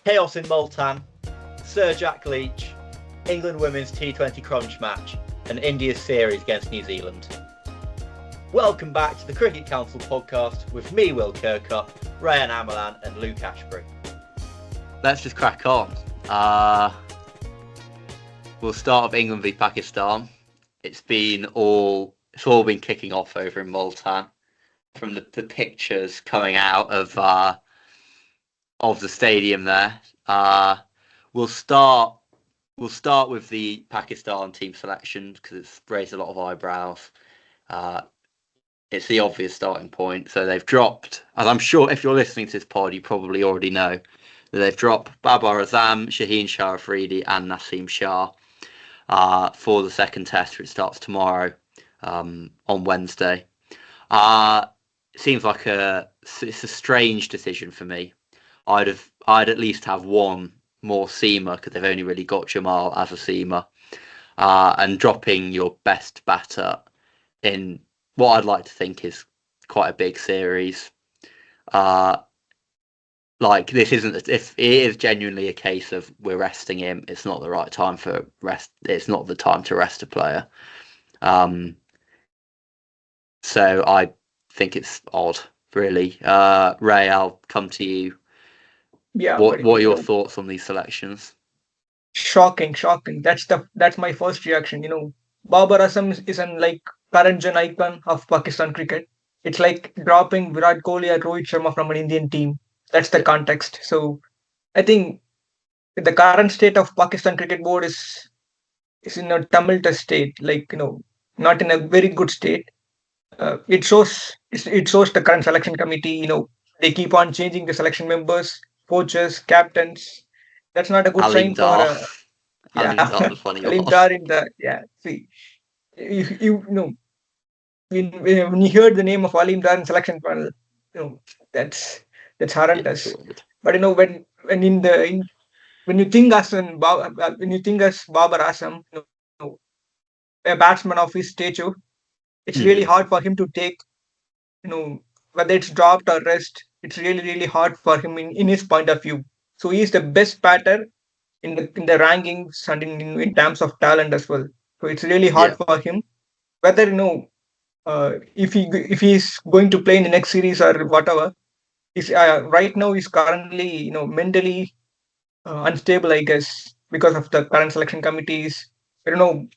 Chaos in Multan, Sir Jack Leach, England women's T20 crunch match, and India's series against New Zealand. Welcome back to the Cricket Council podcast with me, Will Kirkup, Rayan Amalan, and Luke Ashbery. Let's just crack on. We'll start with England v Pakistan. It's all been kicking off over in Multan. From the pictures coming out of the stadium there. We'll start with the Pakistan team selection because it's raised a lot of eyebrows. It's the obvious starting point. So they've dropped, as I'm sure if you're listening to this pod, you probably already know, that they've dropped Babar Azam, Shaheen Shah Afridi and Naseem Shah for the second test, which starts tomorrow on Wednesday. It seems like it's a strange decision for me. I'd at least have one more seamer because they've only really got Jamal as a seamer, and dropping your best batter in what I'd like to think is quite a big series. Like this isn't, if it is genuinely a case of we're resting him, it's not the right time for rest. It's not the time to rest a player. So I think it's odd, really. Ray, I'll come to you. Yeah. What are your thoughts on these selections? Shocking. That's my first reaction. Babar Azam is an current gen icon of Pakistan cricket. It's like dropping Virat Kohli or Rohit Sharma from an Indian team. That's the context. So I think the current state of Pakistan Cricket Board is in a tumultuous state, not in a very good state. It shows the current selection committee. They keep on changing the selection members, coaches, captains. That's not a good sign for Alim Dar, the funny Alim one. Dar in the See, when you heard the name of Alim Dar in selection panel, that's horrendous. Yeah, But when you think as Babar Azam, a batsman of his stature, it's really hard for him to take, whether it's dropped or rest. It's really, really hard for him in his point of view. So he's the best batter in the rankings and in terms of talent as well. So it's really hard for him. Whether if he's going to play in the next series or whatever, right now he's currently mentally unstable, I guess, because of the current selection committees. I don't know.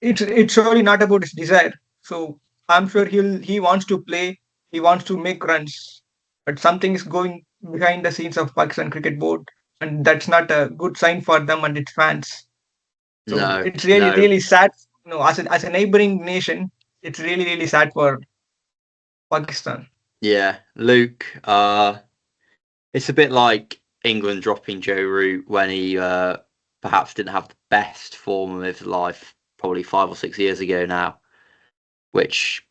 It's surely not about his desire. So I'm sure he wants to play. He wants to make runs, but something is going behind the scenes of Pakistan Cricket Board, and that's not a good sign for them and its fans. So it's really sad. As a neighboring nation, it's really, really sad for Pakistan. Yeah, Luke. It's a bit like England dropping Joe Root when he perhaps didn't have the best form of his life, probably 5 or 6 years ago now. Which,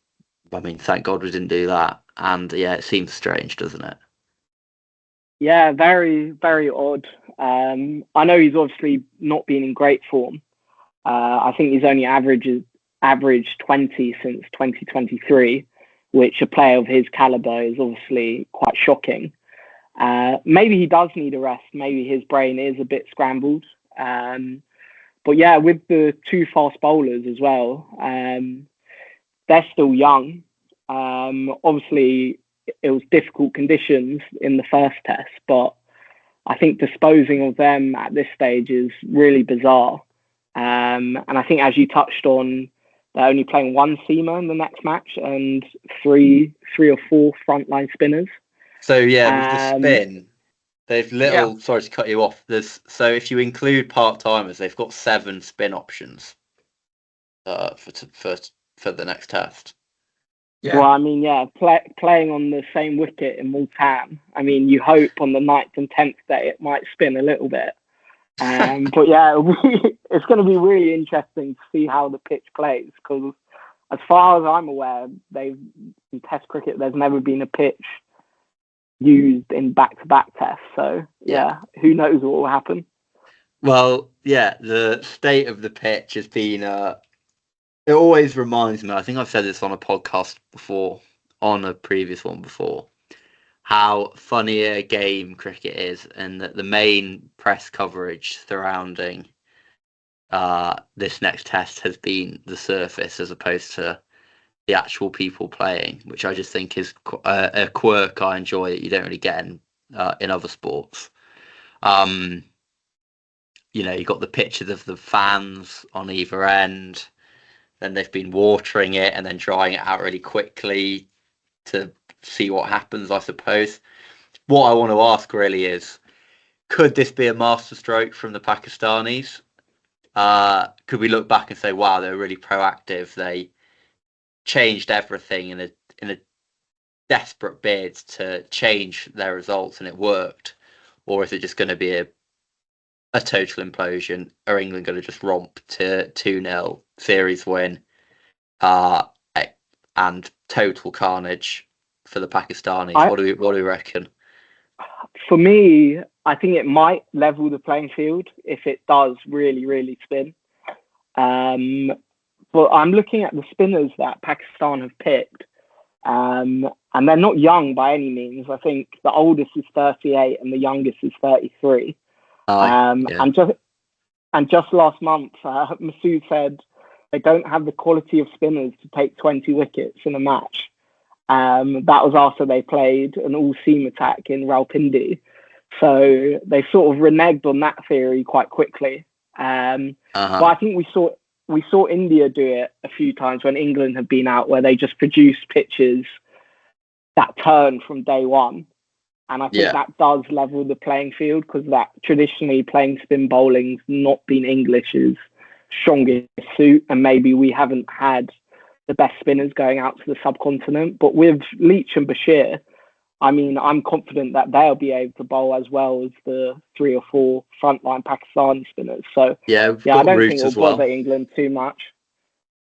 I mean, thank God we didn't do that. And yeah, it seems strange, doesn't it? Yeah, very, very odd. I know he's obviously not been in great form. I think he's only averaged 20 since 2023, which a player of his caliber is obviously quite shocking. Maybe he does need a rest. Maybe his brain is a bit scrambled. But yeah, with the two fast bowlers as well, they're still young. Obviously, it was difficult conditions in the first test, but I think disposing of them at this stage is really bizarre. And I think, as you touched on, they're only playing one seamer in the next match and three or four frontline spinners. So yeah, with the spin, they've sorry to cut you off. So if you include part-timers, they've got 7 spin options for the next test. Yeah. Well, I mean, playing on the same wicket in Multan. I mean, you hope on the 9th and 10th day it might spin a little bit. But yeah, it's going to be really interesting to see how the pitch plays, because as far as I'm aware, in Test cricket, there's never been a pitch used in back-to-back tests. So yeah, who knows what will happen? Well, yeah, the state of the pitch has been. It always reminds me. I think I've said this on a podcast before, on a previous one before, how funny a game cricket is, and that the main press coverage surrounding this next test has been the surface as opposed to the actual people playing, which I just think is a quirk I enjoy that you don't really get in other sports. You got the pictures of the fans on either end, then they've been watering it and then drying it out really quickly to see what happens, I suppose. What I want to ask really is, could this be a masterstroke from the Pakistanis? Could we look back and say, wow, they were really proactive. They changed everything in a desperate bid to change their results, and it worked? Or is it just going to be a total implosion? Are England going to just romp to 2-0 series win, and total carnage for the Pakistanis? What do we reckon? For me, I think it might level the playing field if it does really, really spin. But I'm looking at the spinners that Pakistan have picked, and they're not young by any means. I think the oldest is 38 and the youngest is 33. Yeah. And just last month, Masood said they don't have the quality of spinners to take 20 wickets in a match. That was after they played an all-seam attack in Rawalpindi. So they sort of reneged on that theory quite quickly. But I think we saw India do it a few times when England have been out, where they just produced pitches that turn from day one. And I think that does level the playing field, because that traditionally playing spin bowling's not been English's strongest suit, and maybe we haven't had the best spinners going out to the subcontinent. But with Leach and Bashir, I mean, I'm confident that they'll be able to bowl as well as the 3 or 4 frontline Pakistani spinners. So I don't think it'll bother England too much.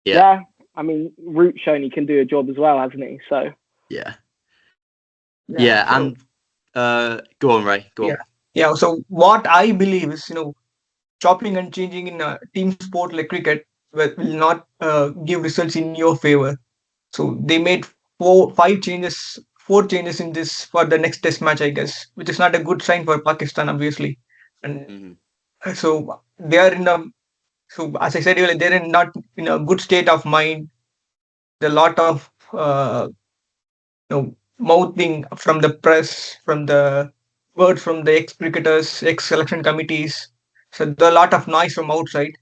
Yeah, I mean, Root shown he can do a job as well, hasn't he? So and go on, Ray. Go on. Yeah. So what I believe is, chopping and changing in a team sport like cricket will not give results in your favor. So they made 4 changes in this for the next test match, I guess, which is not a good sign for Pakistan, obviously. And so they are so as I said earlier, they're not in a good state of mind. There's a lot of mouthing from the press, from the words from the ex-cricketers, ex-selection committees. So there's a lot of noise from outside.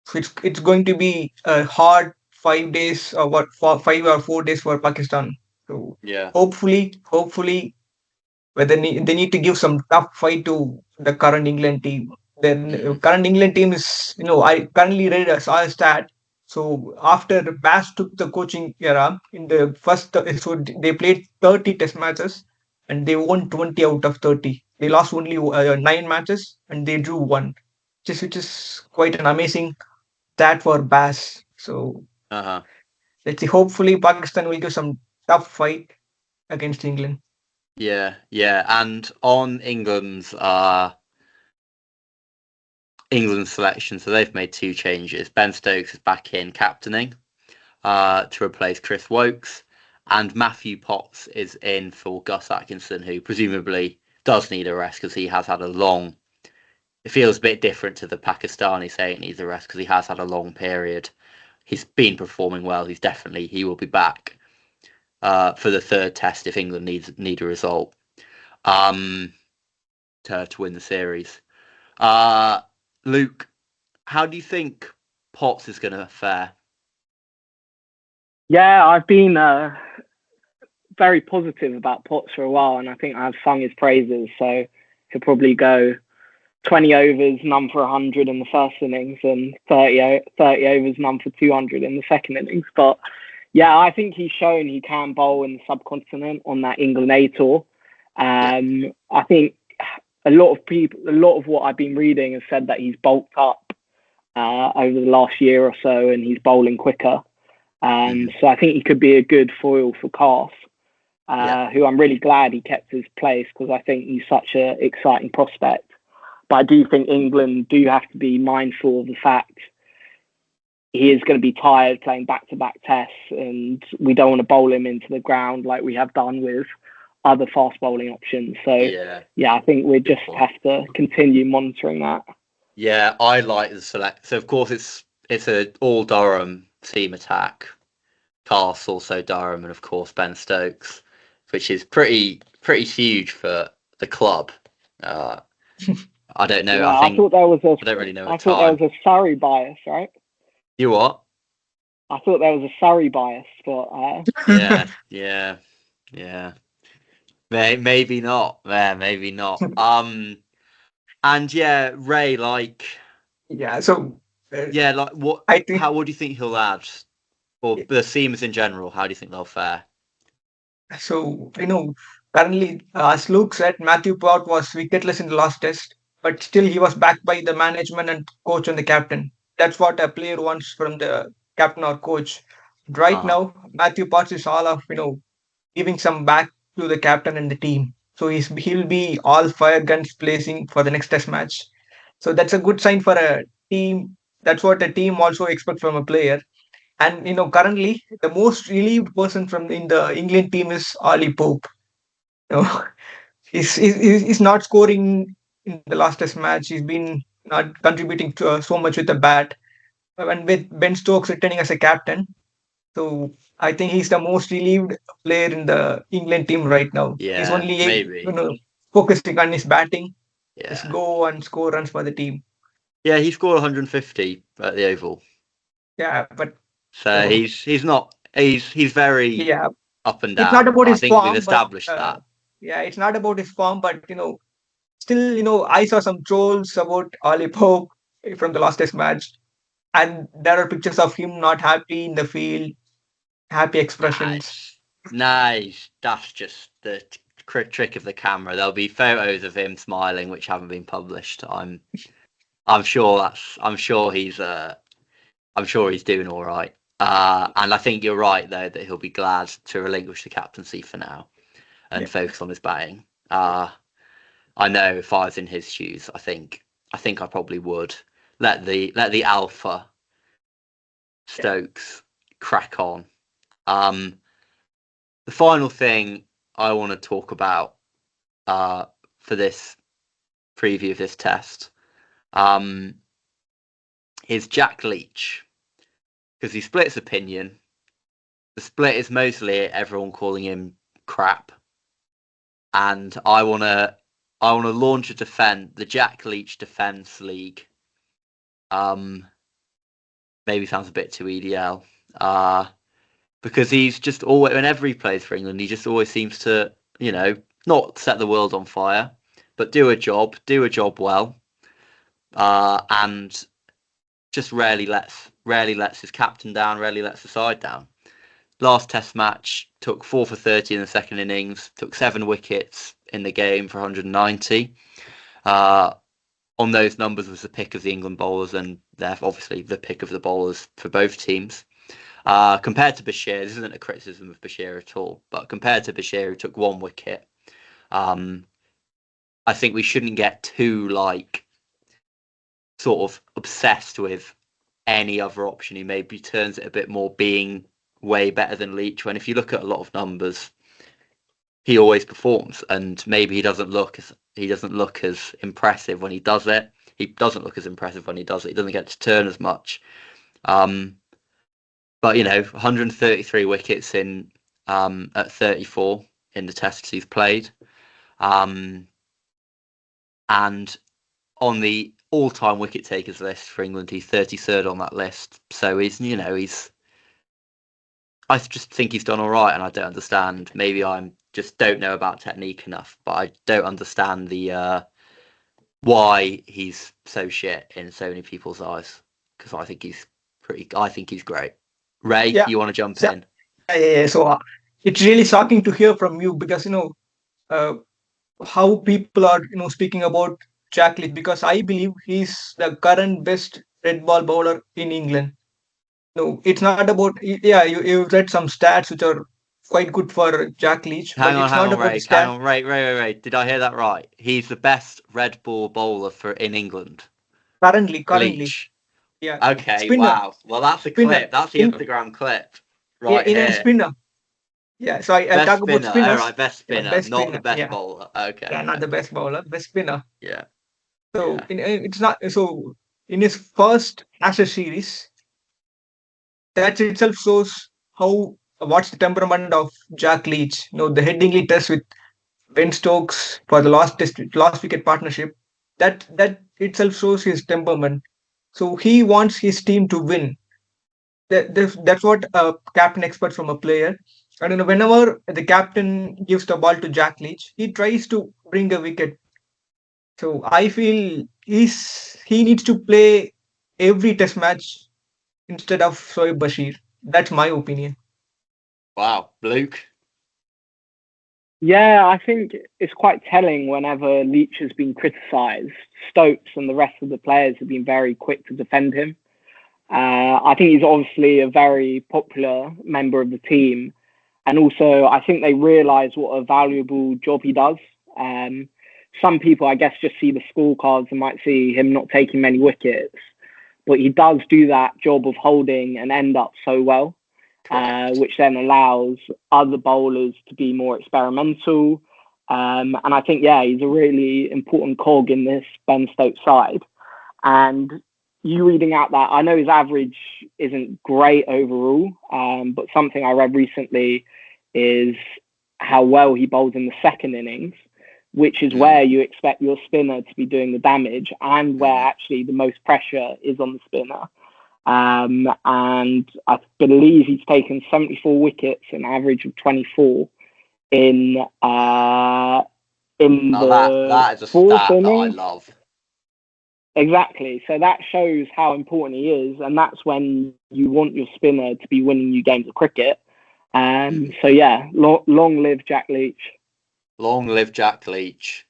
So it's going to be a hard 5 days, or 5 or 4 days for Pakistan. So hopefully, whether they need to give some tough fight to the current England team. Then current England team is, I currently saw a stat. So after Bass took the coaching era, in the first, so they played 30 test matches and they won 20 out of 30. They lost only 9 matches and they drew 1, which is quite an amazing stat for Bass. So let's see. Hopefully, Pakistan will give some tough fight against England. Yeah. And on England's selection, so they've made 2 changes. Ben Stokes is back in captaining to replace Chris Wokes, and Matthew Potts is in for Gus Atkinson, who presumably does need a rest because he has had a long. It feels a bit different to the Pakistani saying he needs a rest because he has had a long period. He's been performing well. He will be back for the 3rd test if England need a result to win the series. Luke, how do you think Potts is going to fare? Yeah, I've been very positive about Potts for a while, and I think I've sung his praises. So he'll probably go 20 overs, none for 100 in the first innings, and 30 overs, none for 200 in the second innings. But yeah, I think he's shown he can bowl in the subcontinent on that England A tour. I think a lot of what I've been reading has said that he's bulked up over the last year or so, and he's bowling quicker. So I think he could be a good foil for Calf, who I'm really glad he kept his place, because I think he's such an exciting prospect. But I do think England do have to be mindful of the fact he is going to be tired playing back-to-back tests, and we don't want to bowl him into the ground like we have done with other fast bowling options. So yeah, I think we just have to continue monitoring that. Yeah, I like the select. So of course it's a all Durham team attack. Castle, also Durham, and of course Ben Stokes, which is pretty huge for the club. I don't know. Yeah, I thought there was a. I don't really know. I thought there was a Surrey bias, right? You what? I thought there was a Surrey bias, but yeah. Maybe not. Maybe not. And yeah, Ray, like, Yeah. So like what? I think What do you think he'll add, or the seamers in general? How do you think they'll fare? so. Currently, as Luke said, Matthew Pott was wicketless in the last test, but still he was backed by the management and coach and the captain. That's what a player wants from the captain or coach. Right now, Matthew Potts is all of giving some back to the captain and the team. So he'll be all fire guns blazing for the next test match. So that's a good sign for a team. That's what a team also expect from a player. And currently the most relieved person from in the England team is Ollie Pope. You know, he's not scoring in the last test match. He's been not contributing to, so much with the bat. And with Ben Stokes returning as a captain, so I think he's the most relieved player in the England team right now. He's Yeah, only maybe. Focusing on his batting. Yeah. Just go and score runs for the team. Yeah, he scored 150 at the Oval. Yeah, but so he's not he's very up and down. It's not about his think form. we've established that. Yeah, it's not about his form, but still, I saw some trolls about Ollie Pope from the last test match, and there are pictures of him not happy in the field, happy expressions. Nice. That's just the trick of the camera. There'll be photos of him smiling which haven't been published. I'm sure he's doing all right. And I think you're right though that he'll be glad to relinquish the captaincy for now and focus on his batting. I know if I was in his shoes, I think I probably would let the alpha Stokes crack on. The final thing I want to talk about for this preview of this test is Jack Leach, because he splits opinion. The split is mostly everyone calling him crap, and I want to launch the Jack Leach Defence League. Maybe sounds a bit too EDL. Because he's just always, whenever he plays for England, he just always seems to, not set the world on fire, but do a job well, and just rarely lets his captain down, rarely lets the side down. Last Test match, took 4 for 30 in the second innings, took 7 wickets in the game for 190. On those numbers was the pick of the England bowlers, and therefore obviously the pick of the bowlers for both teams. Compared to Bashir, this isn't a criticism of Bashir at all, but compared to Bashir, who took 1 wicket, I think we shouldn't get too sort of obsessed with any other option who maybe turns it a bit more being way better than Leach, when if you look at a lot of numbers, he always performs, and maybe he doesn't look as impressive when he does it. He doesn't look as impressive when he does it. He doesn't get to turn as much. But 133 wickets in at 34 in the tests he's played, and on the all-time wicket takers list for England, he's 33rd on that list. So I just think he's done all right, and I don't understand. Maybe I just don't know about technique enough, but I don't understand the why he's so shit in so many people's eyes, because I think he's great. Ray, you want to jump in? Yeah. So it's really shocking to hear from you, because how people are speaking about Jack Leach, because I believe he's the current best red ball bowler in England. No, it's not about you read some stats which are quite good for Jack Leach. Hang on, Ray. Did I hear that right? He's the best red ball bowler in England. Currently. Leach. Yeah. Okay. Spinner. Wow. Well, that's a clip. That's the Instagram clip. Right in here. a spinner. Yeah, so I'll Best talk about spinner. All spinners. right, best Yeah, spinner, best not the spinner. best Yeah, bowler. Okay. yeah, not the Okay. best bowler, best spinner. Yeah. So Yeah. it's not so. In his first Ashes series, that itself shows how what's the temperament of Jack Leach. The Headingley Test with Ben Stokes for the last wicket partnership. That itself shows his temperament. So he wants his team to win. That's what a captain expects from a player. And whenever the captain gives the ball to Jack Leach, he tries to bring a wicket. So I feel he needs to play every test match instead of Shoaib Bashir. That's my opinion. Wow, Luke. Yeah, I think it's quite telling whenever Leach has been criticised. Stokes and the rest of the players have been very quick to defend him. I think he's obviously a very popular member of the team. And also, I think they realise what a valuable job he does. Some people, I guess, just see the scorecards and might see him not taking many wickets. But he does do that job of holding and end up so well. Which then allows other bowlers to be more experimental. And I think, yeah, he's a really important cog in this Ben Stokes side. And you reading out that, I know his average isn't great overall, but something I read recently is how well he bowls in the second innings, which is where you expect your spinner to be doing the damage and where actually the most pressure is on the spinner. And I believe he's taken 74 wickets, an average of 24 in That is a fourth stat that I inning. love. Exactly. So that shows how important he is, and that's when you want your spinner to be winning you games of cricket. So yeah, long live Jack Leach. Long live Jack Leach.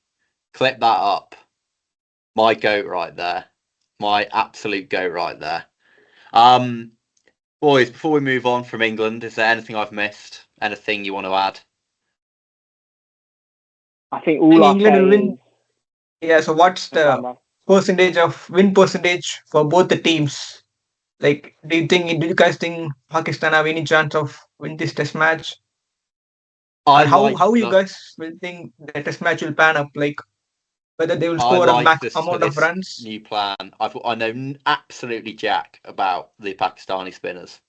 Clip that up. My goat right there. My absolute goat right there. Boys, before we move on from England, is there anything I've missed? Anything you want to add? I think all I'll England say will win. is... Yeah, so what's the win percentage for both the teams? Like, do you guys think Pakistan have any chance of win this test match? Or how you guys will think the test match will pan up? Like, whether they will score a max amount of runs? New plan. I know absolutely jack about the Pakistani spinners.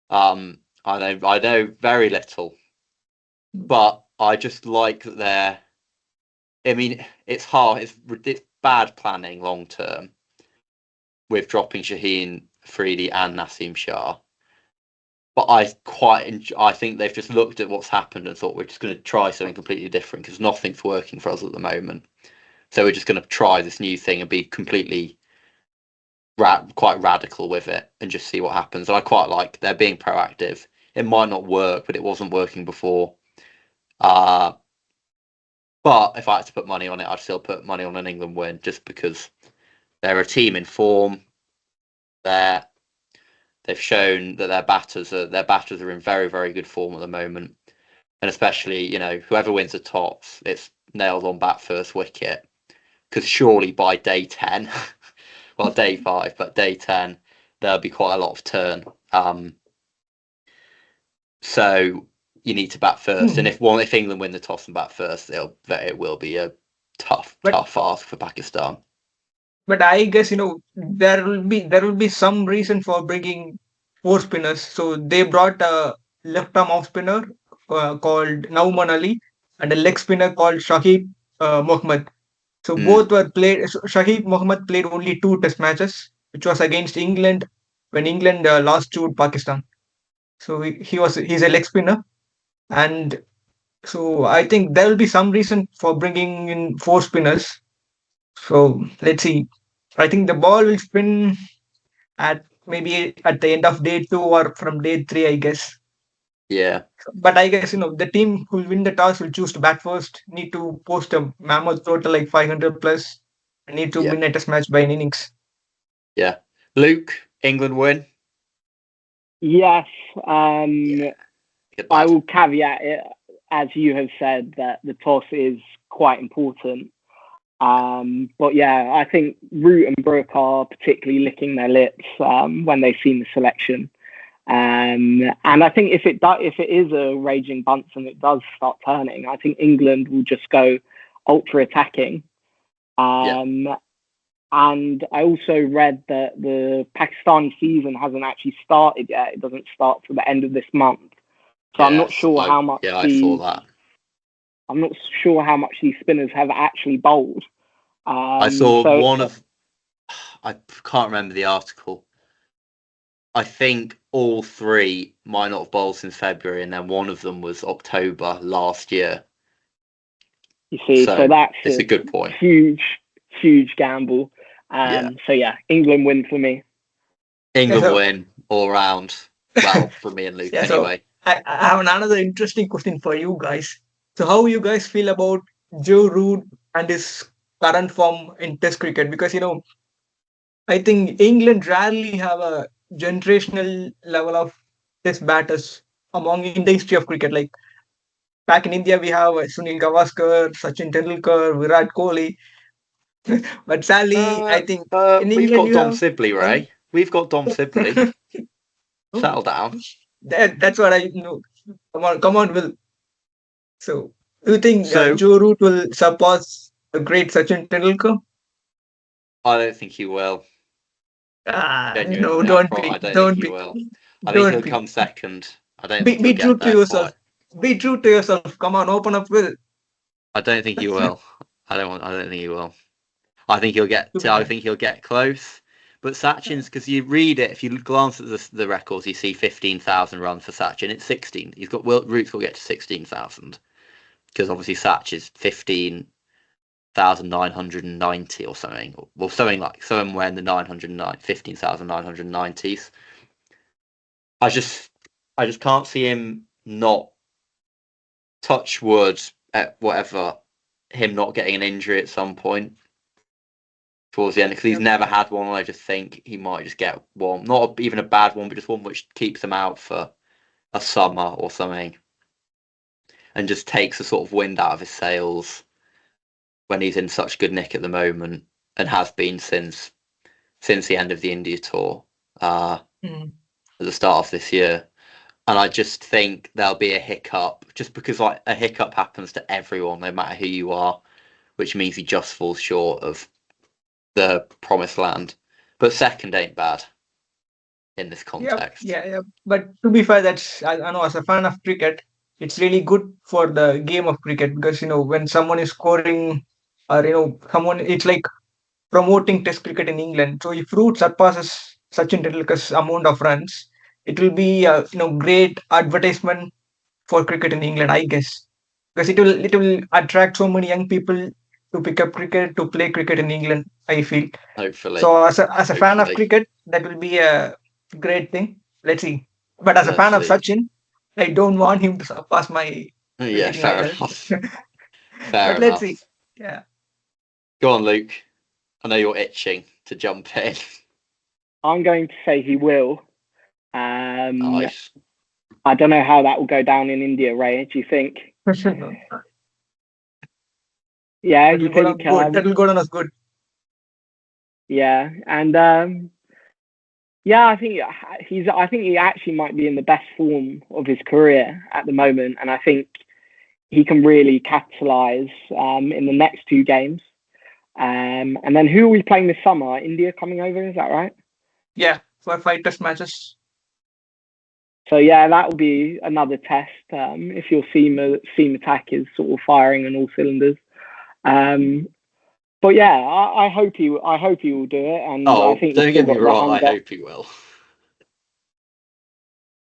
I know very little, but I just like that they're. I mean, it's hard. It's bad planning long term with dropping Shaheen Freedy and Naseem Shah. But I think they've just looked at what's happened and thought we're just going to try something completely different because nothing's working for us at the moment. So we're just going to try this new thing and be completely quite radical with it and just see what happens. And I quite like they're being proactive. It might not work, but it wasn't working before. But if I had to put money on it, I'd still put money on an England win just because they're a team in form. They've shown that their batters are in very, very good form at the moment. And especially, whoever wins the tops, it's nailed on bat first wicket. Because surely by day 10, well, day 5, but day 10, there'll be quite a lot of turn. So you need to bat first. And if England win the toss and bat first, it will be a tough ask for Pakistan. But I guess there will be some reason for bringing 4 spinners. So they brought a left arm off spinner called Nauman Ali and a leg spinner called Shahid Mohammad. So both were played. Shahid Mohammad played only 2 test matches, which was against England when England lost to Pakistan. So he's a leg spinner, and so I think there will be some reason for bringing in 4 spinners. So let's see. I think the ball will spin at maybe at the end of day 2 or from day 3, I guess. Yeah. But I guess the team who will win the toss will choose to bat first. Need to post a mammoth total like 500 plus. Need to win a test match by an innings. Yeah. Luke, England win? Yes. I will caveat it, as you have said, that the toss is quite important. But yeah, I think Root and Brooke are particularly licking their lips when they've seen the selection. And I think if it is a raging bunts and it does start turning, I think England will just go ultra attacking. And I also read that the Pakistani season hasn't actually started yet. It doesn't start till the end of this month. So I'm not sure how much. Yeah, I saw that. I'm not sure how much these spinners have actually bowled. I saw one of. I can't remember the article. I think all three might not have bowled since February, and then one of them was October last year. You see, so that's a good point. Huge gamble. So yeah, England win for me. England win all round. Well, for me and Luke anyway. I have another interesting question for you guys. So how you guys feel about Joe Root and his current form in Test cricket? Because I think England rarely have a generational level of Test batters in the history of cricket. Like back in India, we have Sunil Gavaskar, Sachin Tendulkar, Virat Kohli. But sadly, I think in we've England got Dom Sibley, Ray. We've got Dom Sibley. Settle down. That's what I know. Come on, Will. So, do you think Joe Root will surpass the great Sachin Tendulkar? I don't think he will. No, don't be. I don't think he will. I think he'll come second. I don't think he'll be true get to there yourself. quite. Be true to yourself. Come on, open up, Will. I don't think he will. I don't think he will. I think he'll get close. But Sachin's, because you read it, if you glance at the records, you see 15,000 runs for Sachin. It's 16. Root's will get to 16,000 because obviously Sach is 15,990 or something. Well, somewhere in the 15,990s. I just can't see him not touch wood at whatever, him not getting an injury at some point towards the end, because he's never had one. I just think he might just get one, not even a bad one, but just one which keeps him out for a summer or something, and just takes the sort of wind out of his sails when he's in such good nick at the moment, and has been since the end of the India tour at the start of this year. And I just think there'll be a hiccup, just because like a hiccup happens to everyone, no matter who you are, which means he just falls short of the promised land. But second ain't bad in this context. Yeah. But to be fair, I know as a fan of cricket, it's really good for the game of cricket, because when someone is scoring, or it's like promoting Test cricket in England. So if Root surpasses Sachin Tendulkar's amount of runs, it will be a great advertisement for cricket in England, I guess, because it will attract so many young people to pick up cricket, to play cricket in England, I feel. Hopefully. So as a fan of cricket, that will be a great thing. Let's see. But as a fan of Sachin, I don't want him to surpass my rating fair either. enough. But let's see. Yeah. Go on, Luke. I know you're itching to jump in. I'm going to say he will. Nice. I don't know how that will go down in India, Ray. Do you think? Yeah, you think that will go down as good. Yeah, and I think he actually might be in the best form of his career at the moment, and I think he can really capitalise in the next two games. And then who are we playing this summer? India coming over, is that right? Yeah, for 5 Test matches. So yeah, that will be another test if your seam attack is sort of firing on all cylinders. But yeah, I hope he will do it, and I think don't get me wrong, I hope he will.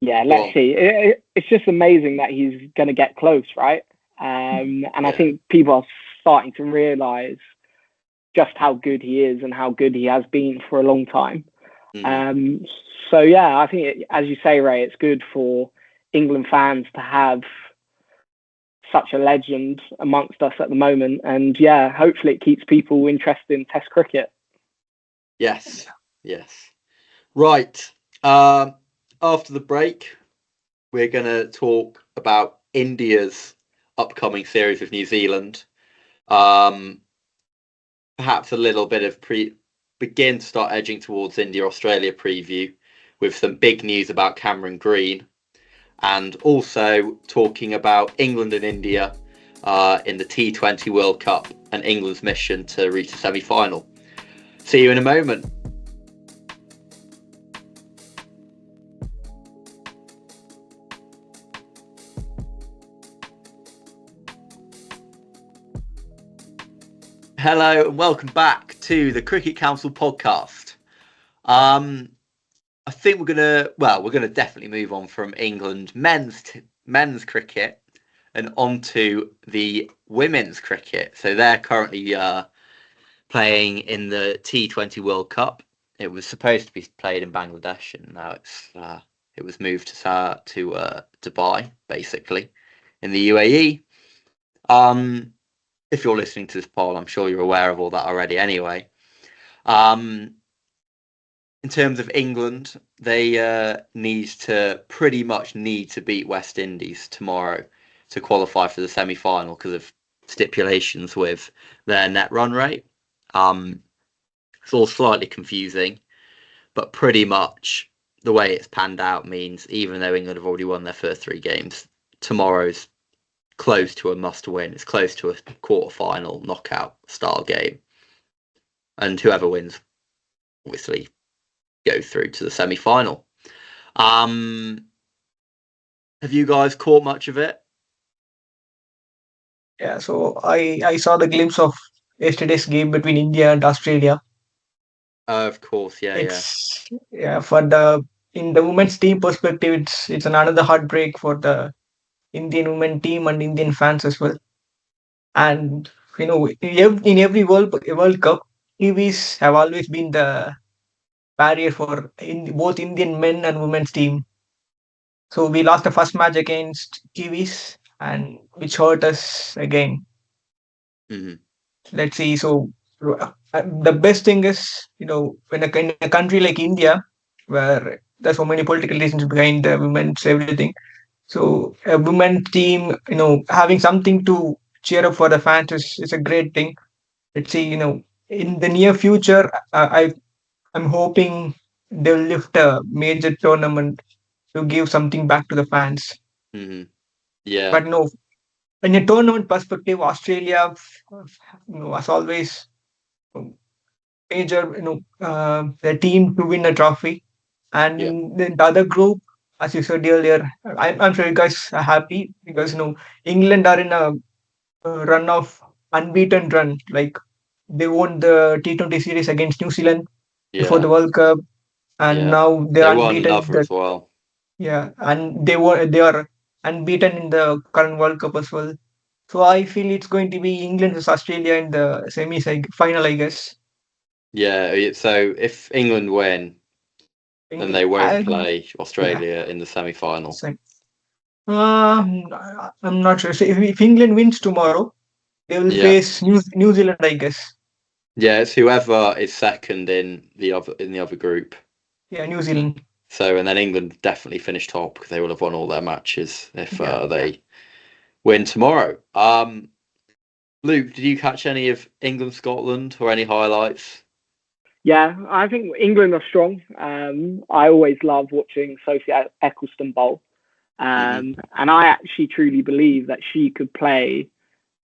Yeah, let's see. It's just amazing that he's going to get close, right? And I think people are starting to realise just how good he is and how good he has been for a long time. So yeah, I think as you say, Ray, it's good for England fans to have such a legend amongst us at the moment, and yeah, hopefully it keeps people interested in Test cricket. Yes. Right. After the break, we're going to talk about India's upcoming series with New Zealand. Perhaps a little bit of begin to start edging towards India-Australia preview. with some big news about Cameron Green, and also talking about England and India in the T20 World Cup and England's mission to reach the semi-final. See you in a moment. Hello and welcome back to the Cricket Council podcast. I think we're gonna definitely move on from England men's cricket and onto the women's cricket. So they're currently playing in the T20 World Cup. It was supposed to be played in Bangladesh, and now it was moved to Dubai, basically, in the UAE. If you're listening to this poll, I'm sure you're aware of all that already anyway. In terms of England, they pretty much need to beat West Indies tomorrow to qualify for the semi-final because of stipulations with their net run rate. It's all slightly confusing, but pretty much the way it's panned out means even though England have already won their first 3 games, tomorrow's close to a must-win. It's close to a quarter-final knockout style game, and whoever wins, obviously, go through to the semi-final. Have you guys caught much of it? Yeah, so I saw the glimpse of yesterday's game between India and Australia. Of course, yeah. For in the women's team perspective, it's another heartbreak for the Indian women team and Indian fans as well. And in every World Cup, Kiwis have always been the barrier for both Indian men and women's team. So we lost the first match against Kiwis, and which hurt us again. Mm-hmm. Let's see. So the best thing is, in a country like India, where there's so many political reasons behind the women's everything. So a women team, having something to cheer up for the fans is a great thing. Let's see, in the near future, I'm hoping they'll lift a major tournament to give something back to the fans. Mm-hmm. Yeah. But no, in a tournament perspective, Australia, as always, major, the team to win a trophy. And then the other group, as you said earlier, I'm sure you guys are happy because England are in a run of unbeaten run. Like they won the T20 series against New Zealand before the World Cup, and now they're they won unbeaten. Another as well. Yeah, and they are unbeaten in the current World Cup as well. So I feel it's going to be England versus Australia in the final, I guess. Yeah, so if England win, then they won't play Australia in the semi-final. I'm not sure. So if England wins tomorrow, they will face New Zealand, I guess. Yeah, it's whoever is second in the other group. Yeah, New Zealand. So, and then England definitely finish top because they will have won all their matches if they win tomorrow. Luke, did you catch any of England, Scotland, or any highlights? Yeah, I think England are strong. I always love watching Sophie Ecclestone bowl. And I actually truly believe that she could play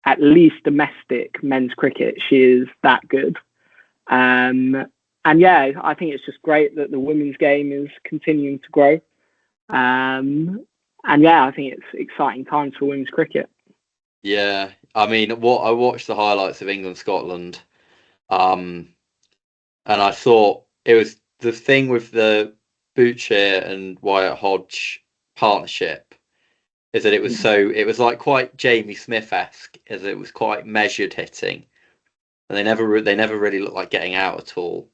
at least domestic men's cricket. She is that good. And yeah, I think it's just great that the women's game is continuing to grow. And yeah, I think it's exciting times for women's cricket. Yeah, I mean, I watched the highlights of England, Scotland, and I thought it was the thing with the Boucher and Wyatt Hodge partnership is that it was like quite Jamie Smith-esque, as it was quite measured hitting, and they never really looked like getting out at all.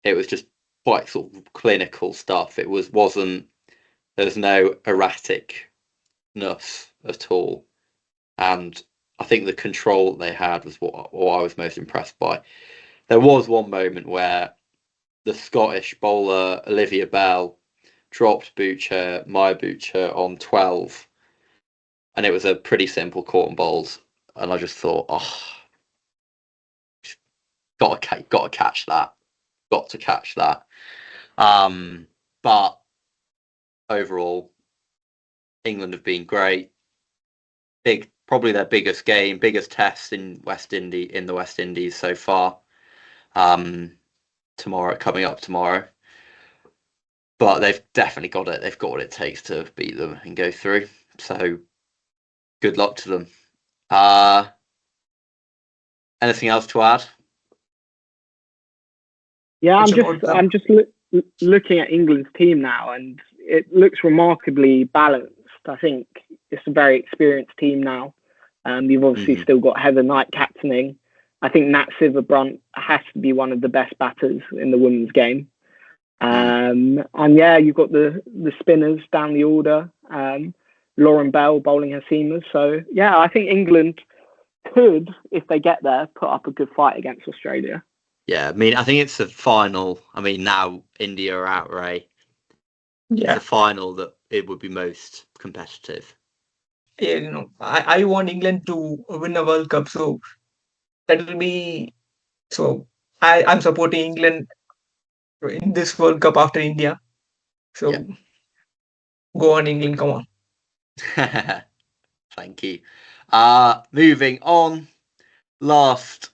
It was just quite sort of clinical stuff. There was no erraticness at all, and I think the control that they had was what I was most impressed by. There was one moment where the Scottish bowler Olivia Bell dropped Maya Boucher on 12, and it was a pretty simple caught and bowled, and I just thought, got to catch that. But overall, England have been great. Probably their biggest test in the West Indies so far. Coming up tomorrow. But they've definitely got it. They've got what it takes to beat them and go through. So good luck to them. Anything else to add? Yeah, I'm just looking at England's team now, and it looks remarkably balanced. I think it's a very experienced team now. You've obviously still got Heather Knight captaining. I think Nat Sciver-Brunt has to be one of the best batters in the women's game. And yeah, you've got the spinners down the order. Lauren Bell bowling her seamers. So yeah, I think England could, if they get there, put up a good fight against Australia. Yeah, I mean, I think it's the final. I mean, now India are out, Ray. Yeah. It's the final that it would be most competitive. Yeah, I want England to win a World Cup, so that will be. So I'm supporting England in this World Cup after India. So go on, England, come on. Thank you. Moving on. Last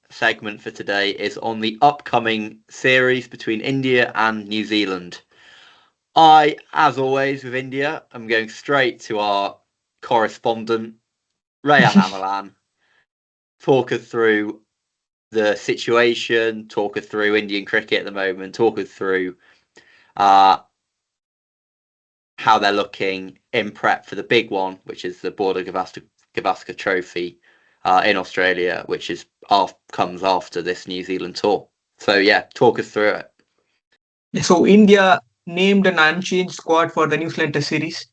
segment for today is on the upcoming series between India and New Zealand. I, as always with India, I'm going straight to our correspondent, Rayan Amalan. Talk us through the situation, talk us through Indian cricket at the moment, talk us through how they're looking in prep for the big one, which is the Border-Gavaskar Trophy in Australia, which comes after this New Zealand tour. So yeah, talk us through it. So India named an unchanged squad for the New Zealand Test series,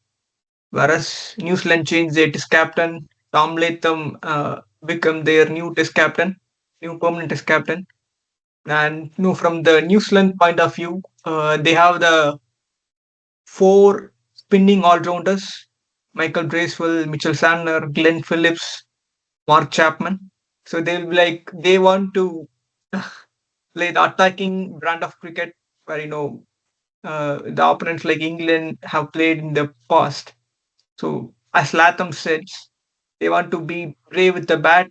whereas New Zealand changed their Test captain. Tom Latham become their new Test captain, new permanent Test captain. And from the New Zealand point of view, they have the 4 spinning all-rounders: Michael Bracewell, Mitchell Santner, Glenn Phillips, Mark Chapman. So they want to play the attacking brand of cricket where the opponents like England have played in the past. So as Latham said, they want to be brave with the bat,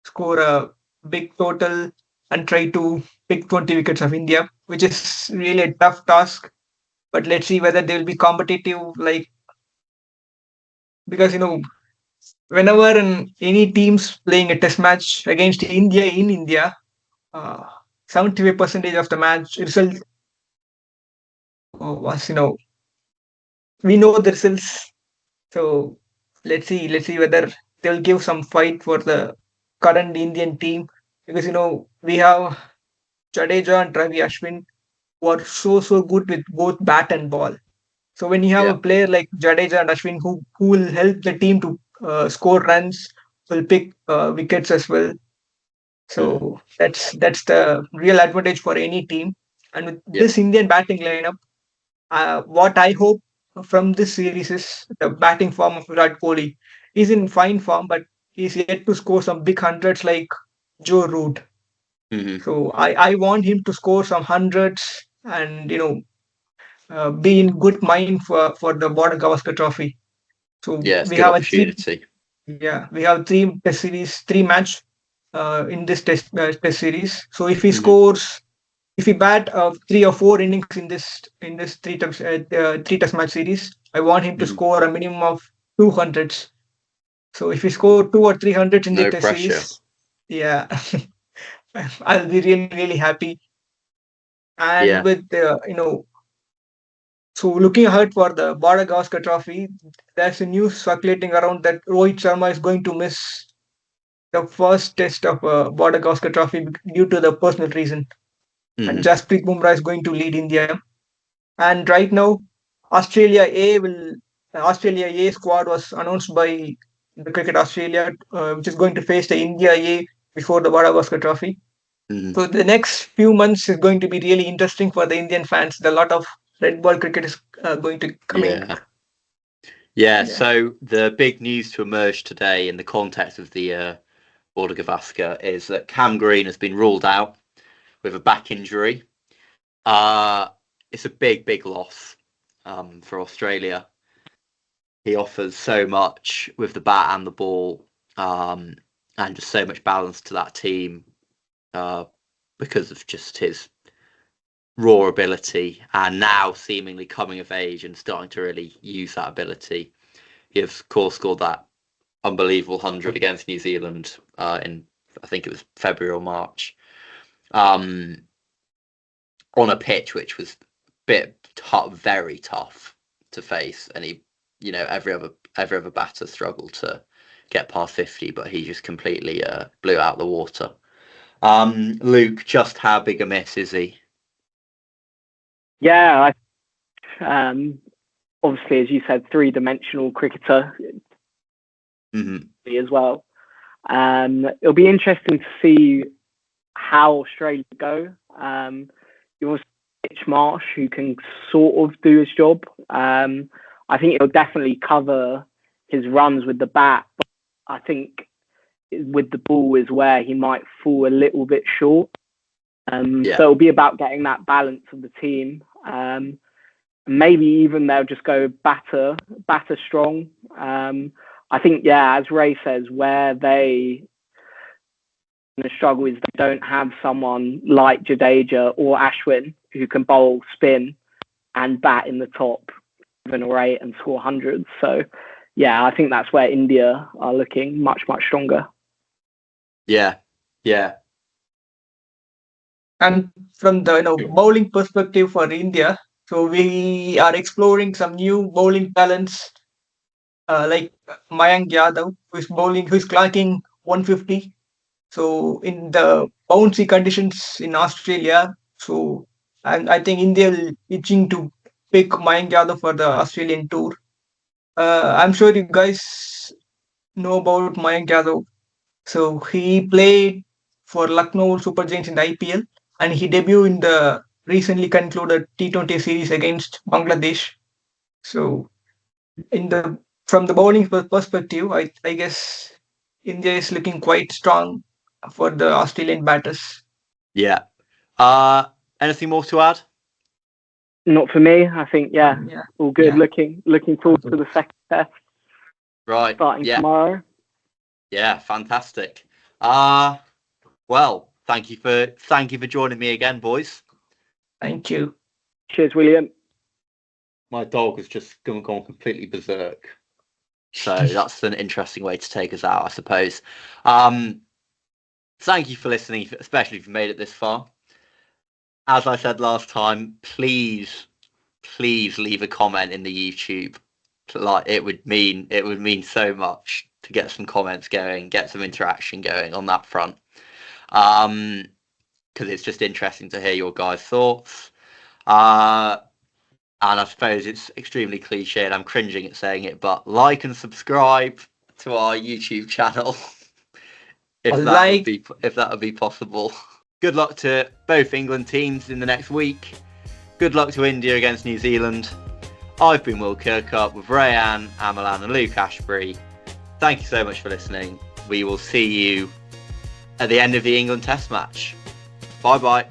score a big total, and try to pick 20 wickets of India, which is really a tough task. But let's see whether they will be competitive. Because whenever any teams playing a test match against India in India, 75% of the match result was we know the results. So let's see whether they'll give some fight for the current Indian team, because we have Jadeja and Ravi Ashwin who are so good with both bat and ball. So when you have a player like Jadeja and Ashwin who will help the team to score runs, will pick wickets as well. So that's the real advantage for any team. And with this Indian batting lineup, what I hope from this series is the batting form of Virat Kohli. He's in fine form, but he's yet to score some big hundreds like Joe Root. So I want him to score some hundreds and be in good mind for the Border-Gavaskar Trophy. So we have opportunity. We have 3 test series, 3 match in this test series. So if he scores, if he bat 3 or 4 innings in this 3 test match series, I want him to score a minimum of 200s. So if he score 2 or 300 in the test series, I'll be really happy. And with so looking ahead for the Border-Gavaskar Trophy, there's a news circulating around that Rohit Sharma is going to miss the first test of Border-Gavaskar Trophy due to the personal reason. And Jasprit Bumrah is going to lead India. And right now, Australia A squad was announced by the Cricket Australia, which is going to face the India A before the Border-Gavaskar Trophy. So the next few months is going to be really interesting for the Indian fans. A lot of red ball cricket is going to come in. Yeah, so the big news to emerge today in the context of the Border-Gavaskar is that Cam Green has been ruled out with a back injury. it's a big loss for Australia. He offers so much with the bat and the ball, and just so much balance to that team because of just his raw ability, and now seemingly coming of age and starting to really use that ability. He of course scored that unbelievable 100 against New Zealand in, I think it was February or March, on a pitch which was very tough to face, and he, every other batter struggled to get past 50, but he just completely blew out the water. Luke, just how big a miss is he? Yeah, obviously, as you said, three-dimensional cricketer as well. It'll be interesting to see how Australia go. You also Mitch Marsh, who can sort of do his job. I think it'll definitely cover his runs with the bat, but I think with the ball is where he might fall a little bit short. So it'll be about getting that balance of the team. Maybe even they'll just go batter strong. I think, as Ray says, where they struggle is they don't have someone like Jadeja or Ashwin who can bowl, spin, and bat in the top 7 or 8 and score hundreds. So, I think that's where India are looking much stronger. Yeah. And from the bowling perspective for India, so we are exploring some new bowling talents like Mayank Yadav, who's clocking 150. So in the bouncy conditions in Australia, so I think India will itching to pick Mayank Yadav for the Australian tour. I'm sure you guys know about Mayank Yadav. So he played for Lucknow Super Giants in the IPL, and he debuted in the recently concluded T20 series against Bangladesh. So from the bowling perspective, I guess India is looking quite strong for the Australian batters. Yeah. Anything more to add? Not for me. I think all good. Yeah. Looking forward to the second test. Right. Starting tomorrow. Yeah, fantastic. Well, thank you for joining me again, boys. Thank you. Cheers, William. My dog has just gone completely berserk. So that's an interesting way to take us out, I suppose. Thank you for listening, especially if you made it this far. As I said last time, please leave a comment in the YouTube. Like, it would mean so much to get some comments going, get some interaction going on that front. Because it's just interesting to hear your guys' thoughts. And I suppose it's extremely cliche, and I'm cringing at saying it, but like and subscribe to our YouTube channel if that would be possible. Good luck to both England teams in the next week. Good luck to India against New Zealand. I've been Will Kirkup with Rayan, Amalan and Luke Ashbery. Thank you so much for listening. We will see you at the end of the England Test match. Bye-bye.